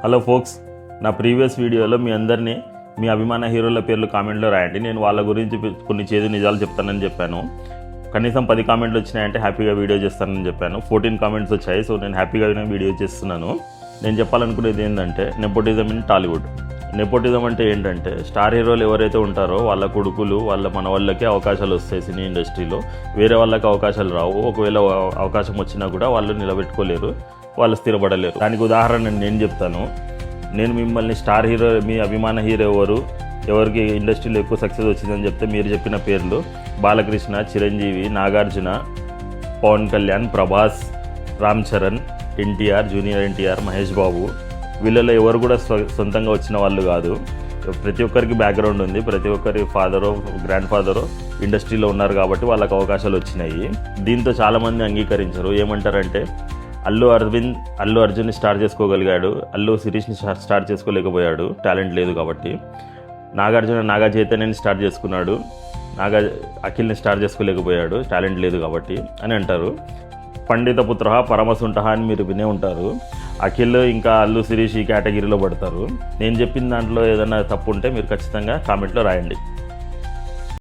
Hello folks, నా previous వీడియోలో మీ అందరినీ మీ అభిమాన హీరోల పేర్లు కామెంట్లో రాయండి. నేను వాళ్ళ గురించి కొన్ని చేదు నిజాలు చెప్తానని చెప్పాను. కనీసం 10 కామెంట్లు వచ్చినాయంటే హ్యాపీగా వీడియో చేస్తానని చెప్పాను. 14 కామెంట్స్ వచ్చాయి. సో నేను హ్యాపీగా వీడియో చేస్తున్నాను. నేను చెప్పాలనుకునేది ఏంటంటే నెపోటిజం ఇన్ టాలీవుడ్. నెపోటిజం అంటే ఏంటంటే స్టార్ హీరోలు ఎవరైతే ఉంటారో వాళ్ళ కొడుకులు, వాళ్ళ మనవాళ్ళకే అవకాశాలు వస్తాయి సినీ ఇండస్ట్రీలో. వేరే వాళ్ళకి అవకాశాలు రావు. ఒకవేళ అవకాశం వచ్చినా కూడా వాళ్ళు నిలబెట్టుకోలేరు, వాళ్ళు స్థిరపడలేరు. దానికి ఉదాహరణ నేను చెప్తాను. నేను మిమ్మల్ని స్టార్ హీరో, మీ అభిమాన హీరో ఎవరికి ఇండస్ట్రీలో ఎక్కువ సక్సెస్ వచ్చిందని చెప్తే మీరు చెప్పిన పేర్లు బాలకృష్ణ, చిరంజీవి, నాగార్జున, పవన్ కళ్యాణ్, ప్రభాస్, రామ్ చరణ్, ఎన్టీఆర్, జూనియర్ ఎన్టీఆర్, మహేష్ బాబు. వీళ్ళలో ఎవరు కూడా సొంతంగా వచ్చిన వాళ్ళు కాదు. ప్రతి ఒక్కరికి బ్యాక్గ్రౌండ్ ఉంది. ప్రతి ఒక్కరి ఫాదరో గ్రాండ్ ఫాదరో ఇండస్ట్రీలో ఉన్నారు కాబట్టి వాళ్ళకి అవకాశాలు వచ్చినాయి. దీంతో చాలామంది అంగీకరించరు. ఏమంటారంటే అల్లు అర్జున్ని స్టార్ చేసుకోగలిగాడు, అల్లు శిరీష్ని స్టార్ చేసుకోలేకపోయాడు, టాలెంట్ లేదు కాబట్టి. నాగార్జున నాగా చైతన్యని స్టార్ చేసుకున్నాడు, అఖిల్ని స్టార్ చేసుకోలేకపోయాడు, టాలెంట్ లేదు కాబట్టి అని అంటారు. పండిత పుత్ర పరమసుంఠ అని మీరు వినే ఉంటారు. అఖిల్ ఇంకా అల్లు శిరీష్ ఈ కేటగిరీలో పడతారు. నేను చెప్పిన దాంట్లో ఏదైనా తప్పు ఉంటే మీరు ఖచ్చితంగా కామెంట్లో రాయండి.